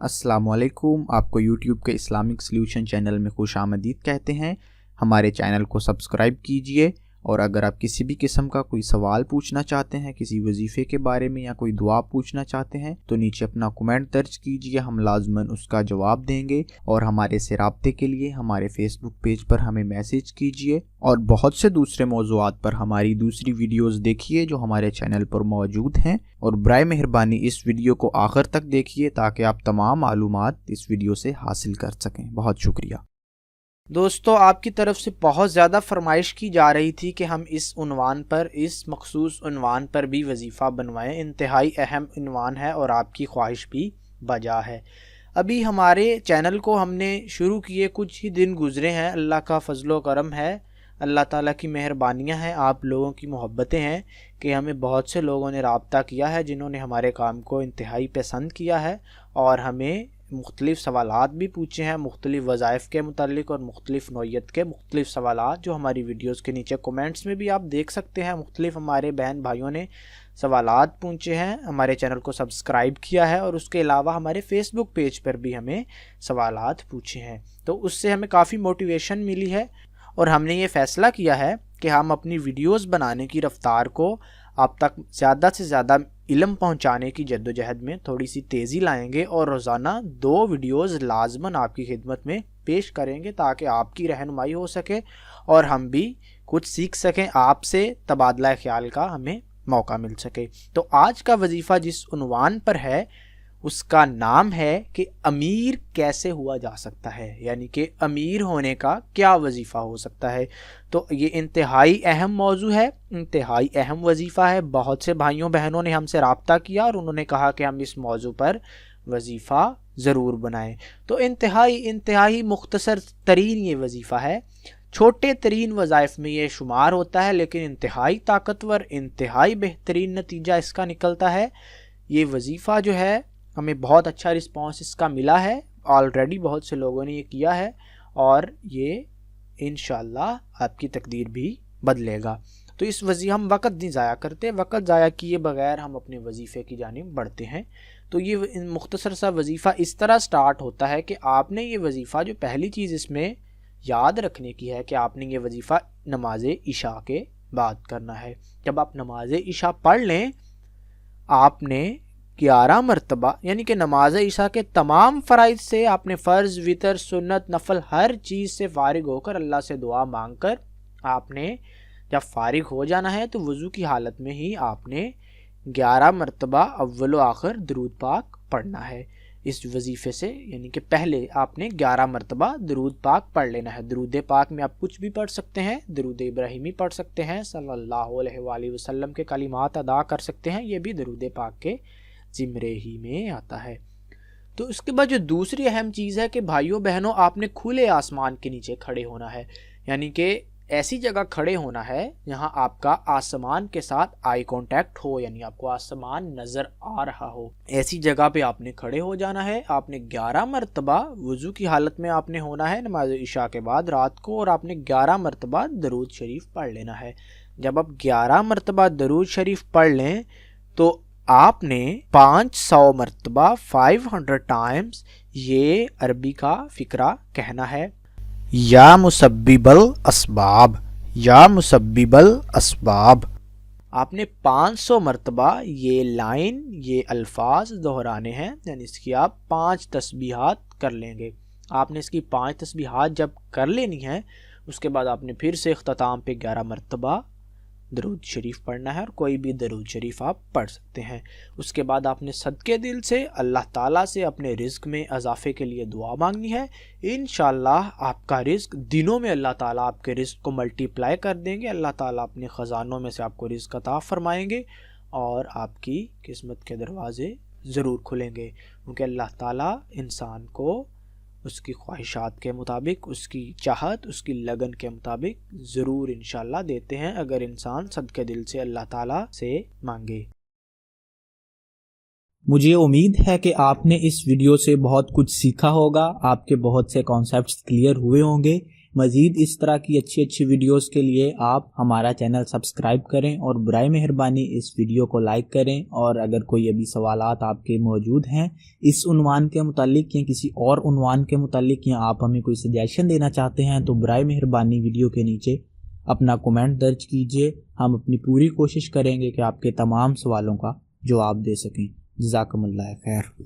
अस्सलाम वालेकुम। आपको यूट्यूब के इस्लामिक सॉल्यूशन चैनल में खुश आमदीद कहते हैं। हमारे चैनल को सब्सक्राइब कीजिए और अगर आप किसी भी किस्म का कोई सवाल पूछना चाहते हैं, किसी वजीफ़े के बारे में या कोई दुआ पूछना चाहते हैं, तो नीचे अपना कमेंट दर्ज कीजिए, हम लाजमन उसका जवाब देंगे। और हमारे से राब्ते के लिए हमारे फेसबुक पेज पर हमें मैसेज कीजिए और बहुत से दूसरे मौज़ूआत पर हमारी दूसरी वीडियोज़ देखिए जो हमारे चैनल पर मौजूद हैं। और बराए मेहरबानी इस वीडियो को आखिर तक देखिए ताकि आप तमाम मालूमात इस वीडियो से हासिल कर सकें। बहुत शुक्रिया। दोस्तों, आपकी तरफ से बहुत ज़्यादा फरमाइश की जा रही थी कि हम इस उन्वान पर, इस मखसूस उन्वान पर भी वजीफ़ा बनवाएं। इंतहाई अहम उन्वान है और आपकी ख्वाहिश भी बजा है। अभी हमारे चैनल को हमने शुरू किए कुछ ही दिन गुज़रे हैं। अल्लाह का फ़ज़्ल व करम है, अल्लाह ताला की मेहरबानियां हैं, आप लोगों की मोहब्बतें हैं कि हमें बहुत से लोगों ने राब्ता किया है जिन्होंने हमारे काम को इंतहाई पसंद किया है और हमें मुख्तलिफ़ सवालात भी पूछे हैं मुख्तलिफ़ वज़ाइफ़ के मुतालिक और मुख्तलिफ़ नौइयत के मुख्तलिफ़ सवालात जो हमारी वीडियोज़ के नीचे कमेंट्स में भी आप देख सकते हैं। मुख्तलिफ़ हमारे बहन भाइयों ने सवालात पूछे हैं, हमारे चैनल को सब्सक्राइब किया है और उसके अलावा हमारे फेसबुक पेज पर भी हमें सवालात पूछे हैं। तो उससे हमें काफ़ी मोटिवेशन मिली है और हमने ये फ़ैसला किया है कि हम अपनी वीडियोज़ बनाने की रफ़्तार को आप तक ज़्यादा से ज़्यादा इल्म पहुंचाने की जद्दोजहद में थोड़ी सी तेज़ी लाएंगे और रोज़ाना 2 वीडियोज़ लाजमन आपकी खिदमत में पेश करेंगे ताकि आपकी रहनुमाई हो सके और हम भी कुछ सीख सकें, आपसे तबादला ख्याल का हमें मौका मिल सके। तो आज का वजीफ़ा जिस उन्वान पर है उसका नाम है कि अमीर कैसे हुआ जा सकता है, यानी कि अमीर होने का क्या वजीफ़ा हो सकता है। तो ये इंतहाई अहम मौजू है, इंतहाई अहम वजीफ़ा है। बहुत से भाइयों बहनों ने हमसे राब्ता किया और उन्होंने कहा कि हम इस मौजू पर वजीफ़ा ज़रूर बनाएं। तो इंतहाई मुख्तसर तरीन ये वजीफ़ा है, छोटे तरीन वज़ाइफ़ में ये शुमार होता है, लेकिन इंतहाई ताकतवर, इंतहाई बेहतरीन नतीजा इसका निकलता है। ये वजीफ़ा जो है हमें बहुत अच्छा रिस्पांस इसका मिला है, ऑलरेडी बहुत से लोगों ने ये किया है और ये इंशाअल्लाह आपकी तकदीर भी बदलेगा। तो इस हम वक़्त नहीं ज़ाया करते, वक़्त ज़ाया किए बगैर हम अपने वजीफ़े की जानिब बढ़ते हैं। तो ये मुख्तसर सा वजीफ़ा इस तरह स्टार्ट होता है कि आपने ये वजीफ़ा, जो पहली चीज़ इसमें याद रखने की है कि आपने ये वजीफ़ा नमाज इशा के बाद करना है। जब आप नमाज इशा पढ़ लें, आपने 11 मरतबा, यानी कि नमाज इशा के तमाम फ़राइज़ से आपने फ़र्ज़, वितर, सुन्नत, नफल हर चीज़ से फ़ारिग होकर अल्लाह से दुआ मांग कर आपने जब फ़ारिग हो जाना है तो वज़ू की हालत में ही आपने 11 मरतबा अव्वल व आखिर दरूद पाक पढ़ना है इस वजीफ़े से। यानी कि पहले आपने 11 मरतबा दरूद पाक पढ़ लेना है। दरूद पाक में आप कुछ भी पढ़ सकते हैं, दरूद इब्राहिमी पढ़ सकते हैं, सल्लल्लाहु अलैहि वसल्लम के कलिमात अदा कर सकते हैं, ये भी दरूद पाक के ज़िम्रे ही में आता है। तो इसके बाद जो दूसरी अहम चीज़ है कि भाइयों बहनों, आपने खुले आसमान के नीचे खड़े होना है, यानी कि ऐसी जगह खड़े होना है जहां आपका आसमान के साथ आई कांटेक्ट हो, यानी आपको आसमान नज़र आ रहा हो। ऐसी जगह पे आपने खड़े हो जाना है। आपने 11 मरतबा वज़ू की हालत में आपने होना है नमाज इशा के बाद रात को, और आपने 11 मरतबा दरूद शरीफ पढ़ लेना है। जब आप 11 मरतबा दरूद शरीफ पढ़ लें तो आपने 500 मरतबा 500 टाइम्स ये अरबी का फ़िक्रा कहना है, या मुसब्बिबल असबाब, या मुसब्बिबल असबाब। आपने 500 मरतबा ये लाइन, ये अल्फाज दोहराने हैं, यानी इसकी आप 5 तस्बीहात कर लेंगे। आपने इसकी 5 तस्बीहात जब कर लेनी है, उसके बाद आपने फिर से इख्तिताम पे 11 मरतबा दरूद शरीफ पढ़ना है और कोई भी दरूद शरीफ आप पढ़ सकते हैं। उसके बाद आपने सदके दिल से अल्लाह ताला से अपने रिज़्क में इजाफे के लिए दुआ मांगनी है। इंशाअल्लाह आपका रिज़्क दिनों में अल्लाह ताला आपके रिज़्क को मल्टीप्लाई कर देंगे। अल्लाह ताला अपने ख़जानों में से आपको रिज़्क अता फरमाएंगे और आपकी किस्मत के दरवाज़े ज़रूर खुलेंगे, क्योंकि अल्लाह ताला इंसान को उसकी ख्वाहिशात के मुताबिक, उसकी चाहत, उसकी लगन के मुताबिक ज़रूर इंशाअल्लाह देते हैं, अगर इंसान सदके दिल से अल्लाह ताला से मांगे। मुझे उम्मीद है कि आपने इस वीडियो से बहुत कुछ सीखा होगा, आपके बहुत से कॉन्सेप्ट्स क्लियर हुए होंगे। مزید اس طرح کی اچھی اچھی ویڈیوز کے لیے آپ ہمارا چینل سبسکرائب کریں اور برائے مہربانی اس ویڈیو کو لائک کریں، اور اگر کوئی ابھی سوالات آپ کے موجود ہیں اس عنوان کے متعلق یا کسی اور عنوان کے متعلق، یا آپ ہمیں کوئی سجیشن دینا چاہتے ہیں، تو برائے مہربانی ویڈیو کے نیچے اپنا کومنٹ درج کیجئے۔ ہم اپنی پوری کوشش کریں گے کہ آپ کے تمام سوالوں کا جواب دے سکیں۔ جزاکم اللہ خیر۔